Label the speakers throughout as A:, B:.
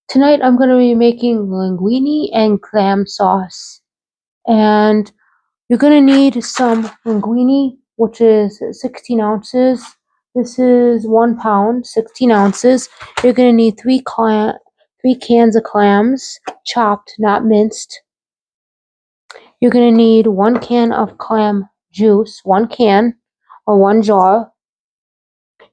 A: Tonight I'm going to be making linguine and clam sauce. And you're going to need some linguine, which is 16 ounces. This is 1 pound, 16 ounces. You're going to need 3 cans of clams, chopped, not minced. You're going to need 1 can of clam juice, 1 can or 1 jar.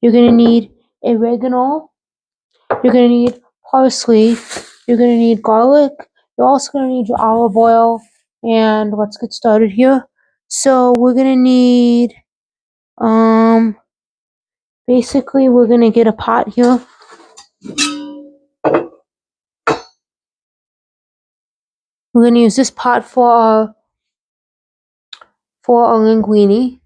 A: You're going to need oregano. You're going to need parsley. You're going to need garlic. You're also going to need your olive oil. And let's get started here. So we're going to need, basically we're going to get a pot here. We're going to use this pot for our linguine.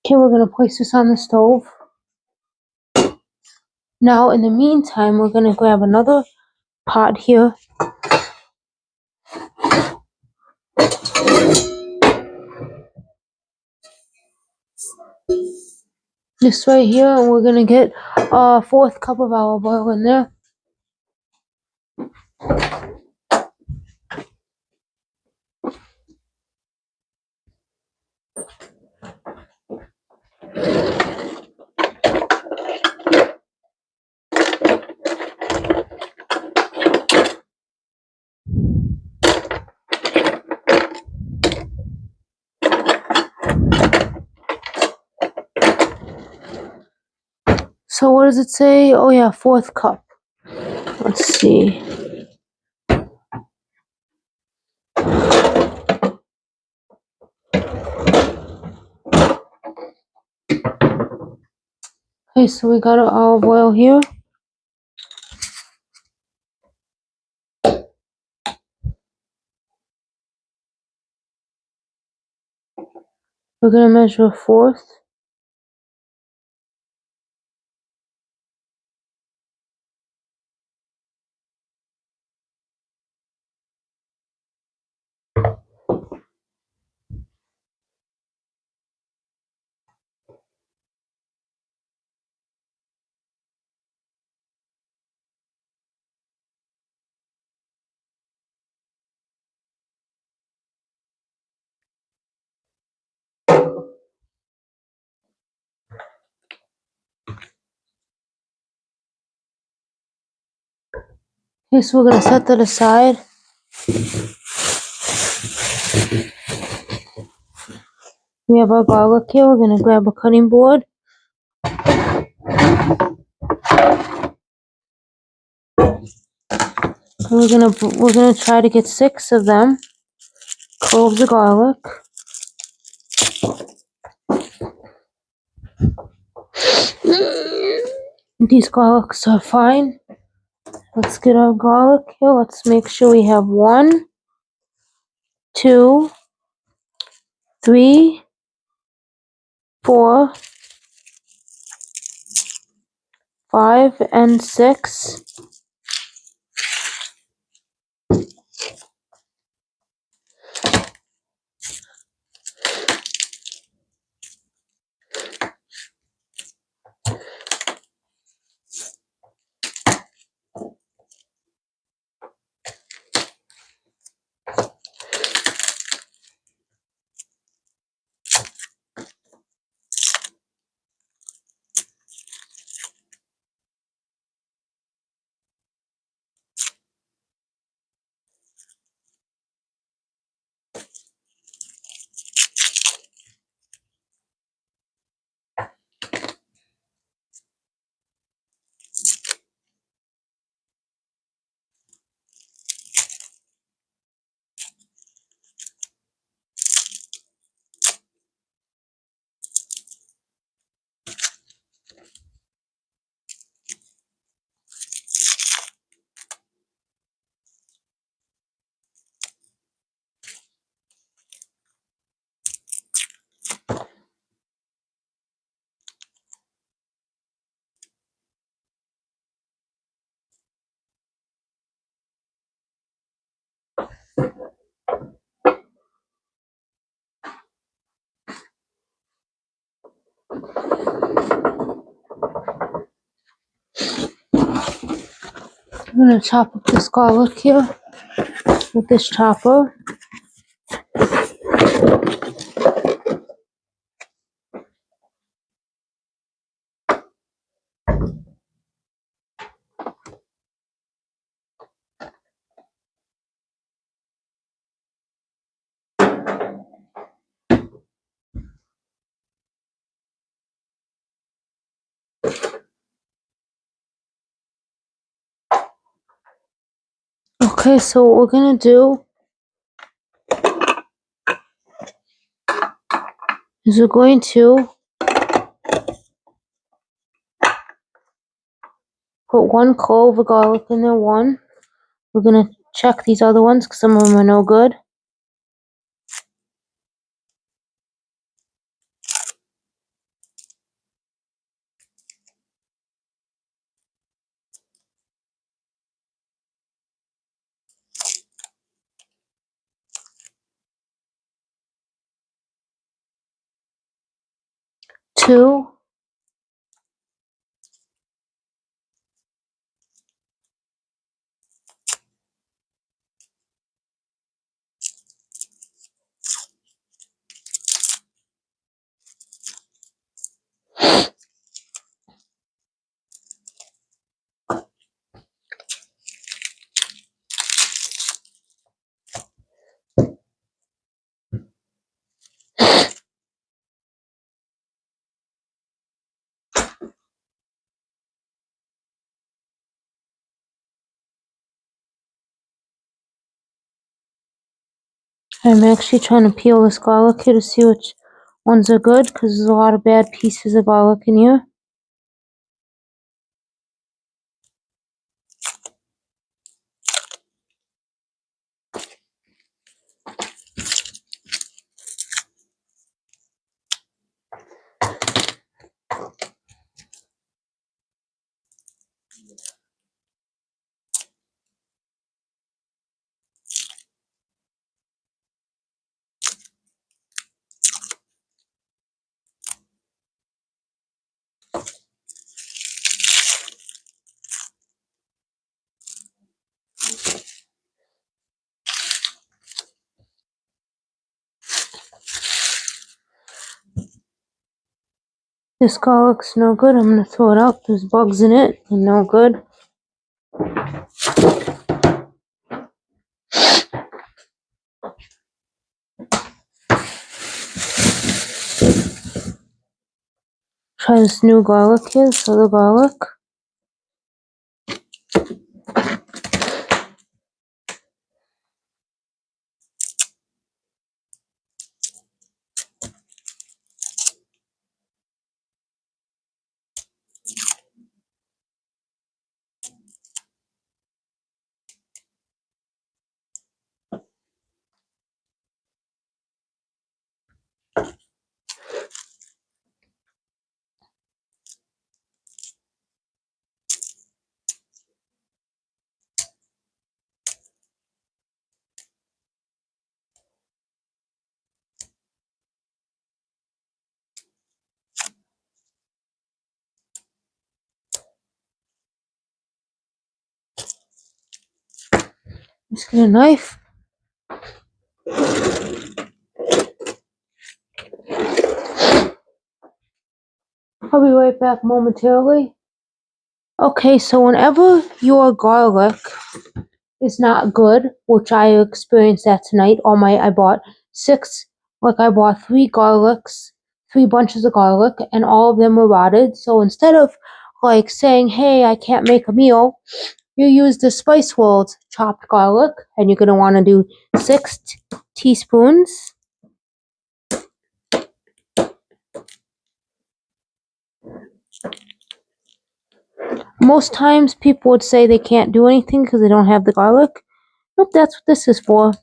A: Okay, we're going to place this on the stove. Now, in the meantime, we're going to grab another pot here. This right here, and we're going to get a 1/4 cup of olive oil in there. So what does it say? Oh yeah, 1/4 cup. Let's see. Okay, so we got our olive oil here. We're gonna measure 1/4. Okay, so we're gonna set that aside. We have our garlic here. We're gonna grab a cutting board. And we're gonna try to get 6 of them. Cloves of garlic. These garlics are fine. Let's get our garlic here. Let's make sure we have 1, 2, 3, 4, 5, and 6. I'm gonna chop up this garlic here with this chopper. Okay, so what we're gonna do is we're going to put one clove of garlic in there, one. We're gonna check these other ones because some of them are no good. Two. I'm actually trying to peel this garlic here to see which ones are good because there's a lot of bad pieces of garlic in here. This garlic's no good. I'm gonna throw it out. There's bugs in it and no good. Try this new garlic here, this other garlic. Just get a knife. I'll be right back momentarily. Okay, so whenever your garlic is not good, which I experienced that tonight, I bought I bought three bunches of garlic, and all of them were rotted. So instead of saying, hey, I can't make a meal, you use the Spice World chopped garlic, and you're gonna want to do 6 teaspoons. Most times people would say they can't do anything because they don't have the garlic. Nope, that's what this is for.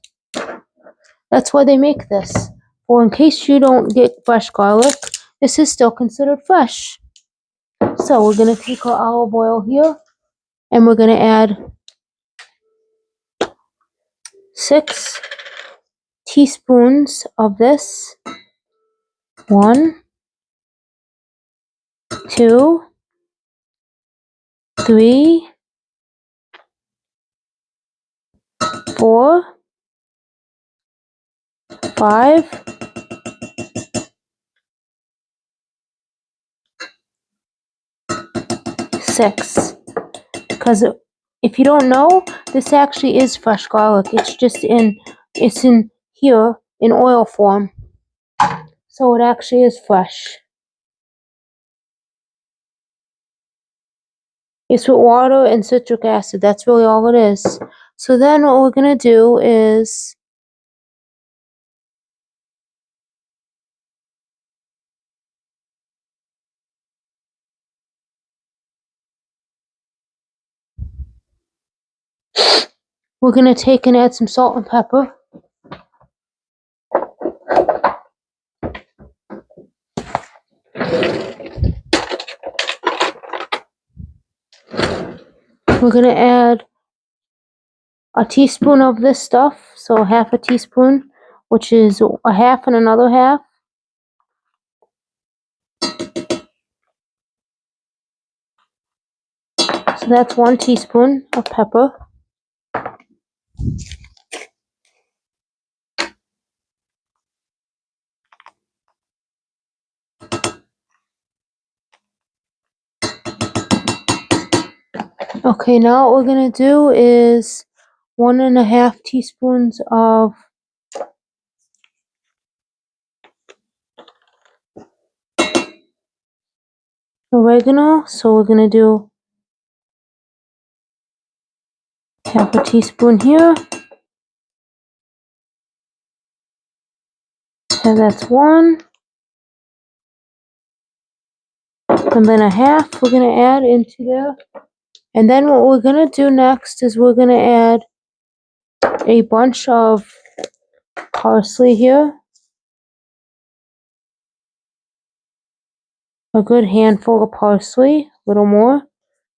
A: That's why they make this. Or in case you don't get fresh garlic, this is still considered fresh. So we're going to take our olive oil here and we're going to add 6 teaspoons of this. 1, 2, 3, 4, 5, 6. Because if you don't know, this actually is fresh garlic. It's in here in oil form. So it actually is fresh. It's with water and citric acid. That's really all it is. So then what we're going to do is we're going to take and add some salt and pepper. We're going to add a teaspoon of this stuff. So half a teaspoon, which is a half and another half. So that's 1 teaspoon of pepper. Okay, now what we're going to do is 1.5 teaspoons of oregano. So we're going to do half a teaspoon here. And that's 1. And then a half we're going to add into there. And then what we're going to do next is we're going to add a bunch of parsley here. A good handful of parsley, a little more.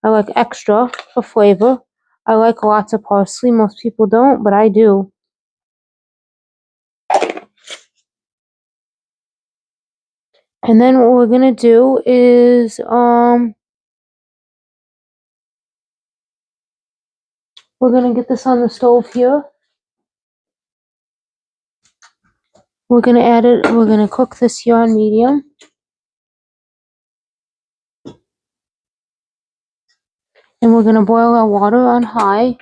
A: I like extra for flavor. I like lots of parsley. Most people don't, but I do. And then what we're going to do is we're going to get this on the stove here. We're going to add it. We're going to cook this here on medium. And we're going to boil our water on high.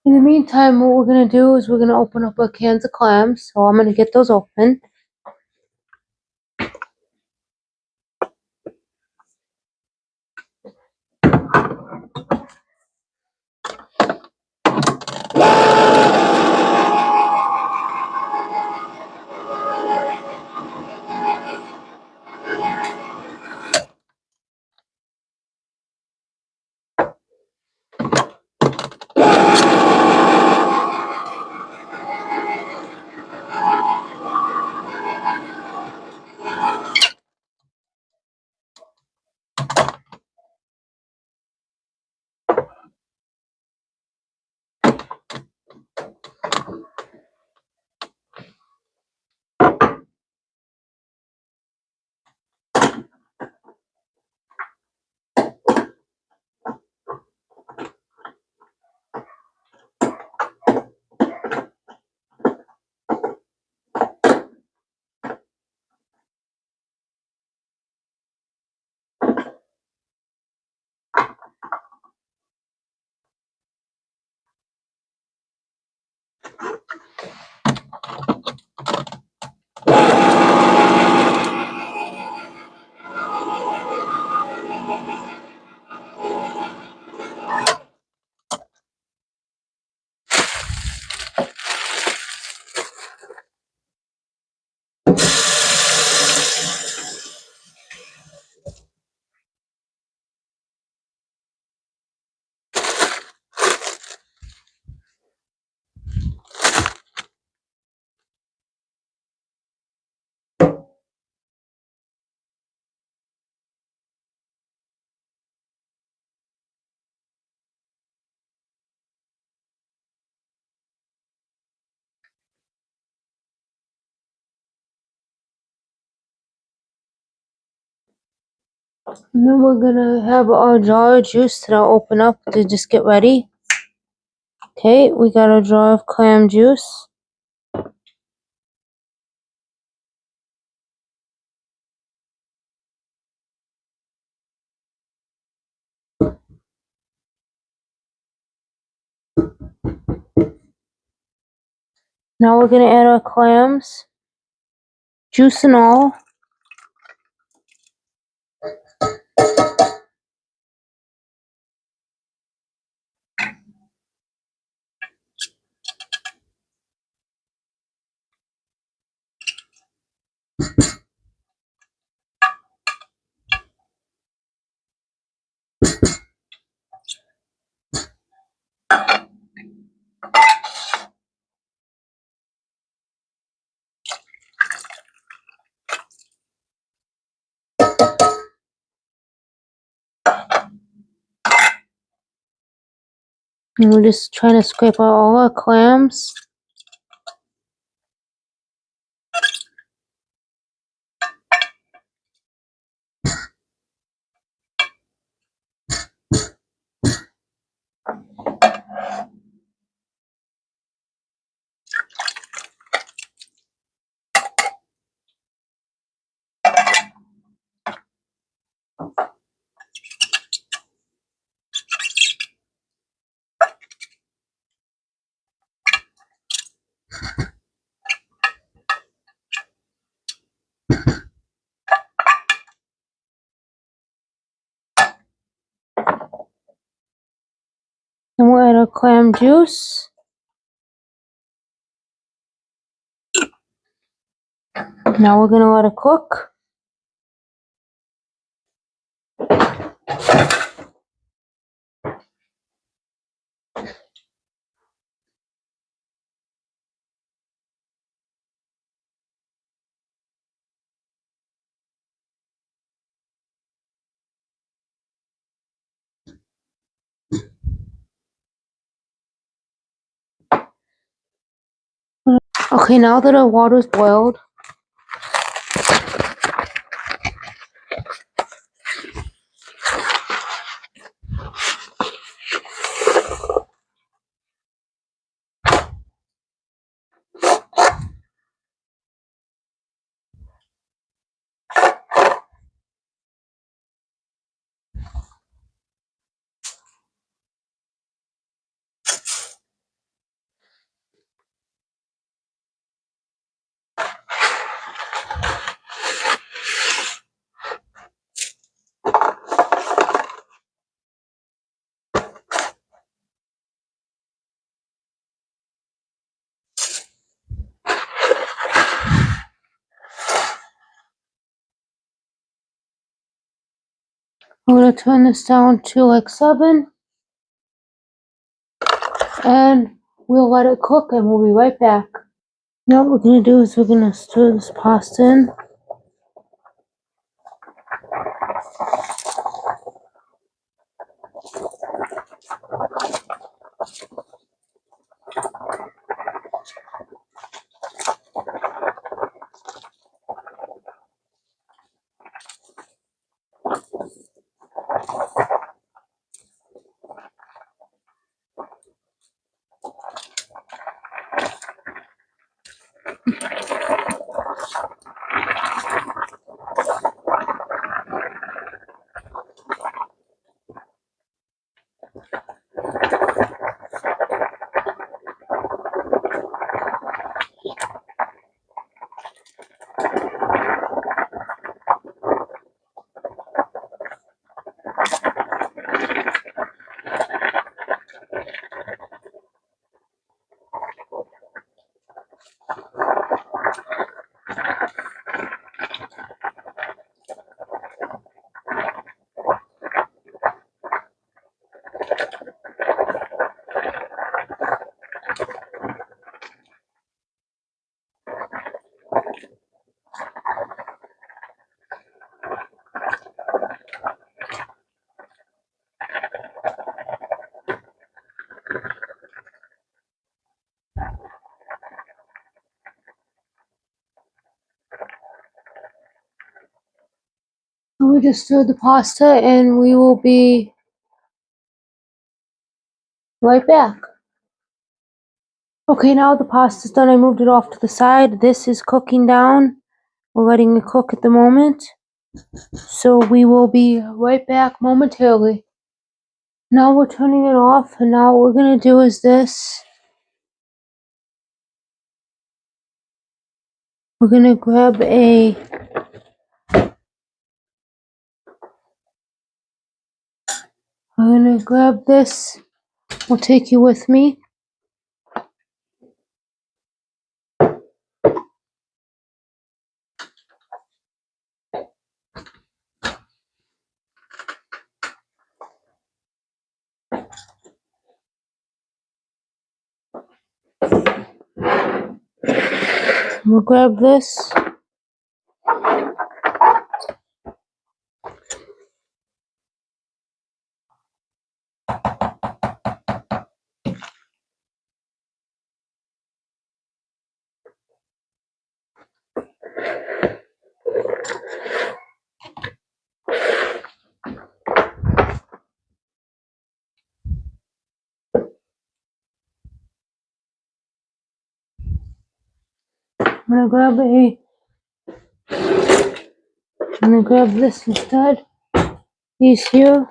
A: In the meantime, what we're going to do is we're going to open up our cans of clams. So I'm going to get those open. And then we're gonna have our jar of juice that I'll open up to just get ready. Okay, we got a jar of clam juice. Now we're gonna add our clams, juice and all. And we're just trying to scrape out all our clams. And we'll add our clam juice. Now we're gonna let it cook. Okay, now that our water's boiled, I'm gonna turn this down to like 7, and we'll let it cook, and we'll be right back. Now what we're gonna do is we're gonna stir this pasta in. So we just stirred the pasta and we will be right back. Okay, now the pasta's done. I moved it off to the side. This is cooking down. We're letting it cook at the moment. So we will be right back momentarily. Now we're turning it off, and now what we're gonna do is this. We're gonna grab this. I'll take you with me. We'll grab this. I'm gonna grab this instead. These here.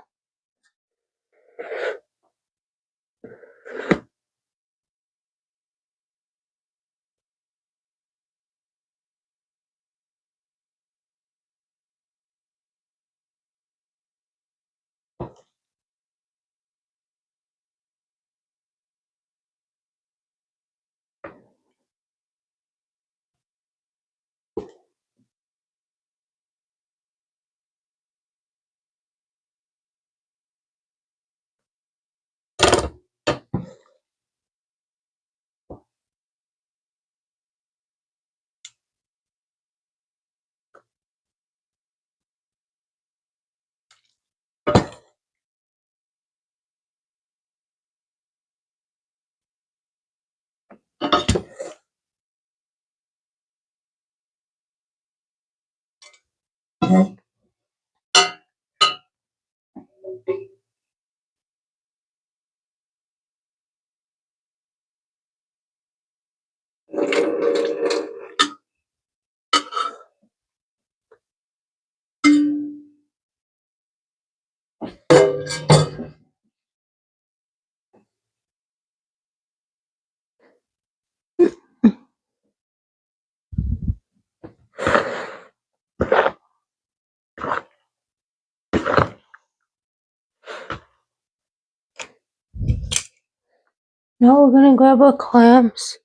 A: Now we're gonna grab our clams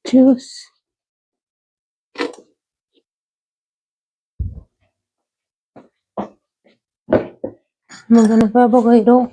A: juice. And we're gonna grab a ladle.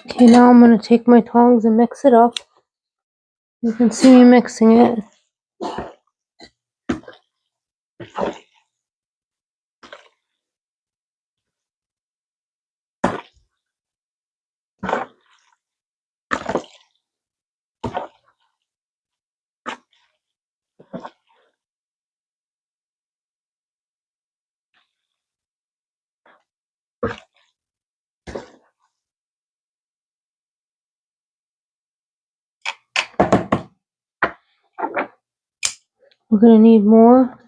A: Okay, now I'm gonna take my tongs and mix it up. You can see me mixing it. We're gonna need more.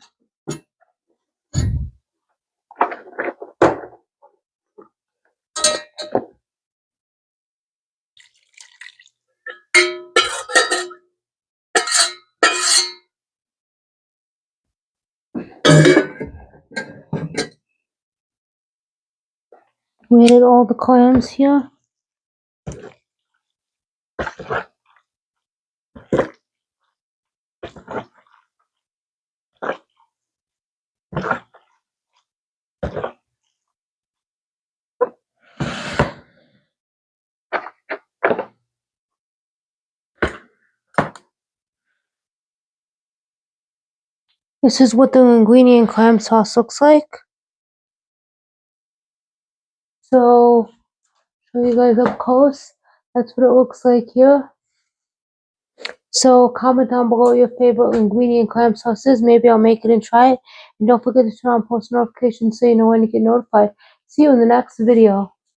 A: We added all the clams here. This is what the linguine and clam sauce looks like. So, show you guys up close. That's what it looks like here. So comment down below your favorite linguine and clam sauce is. Maybe I'll make it and try it. And don't forget to turn on post notifications so you know when to get notified. See you in the next video.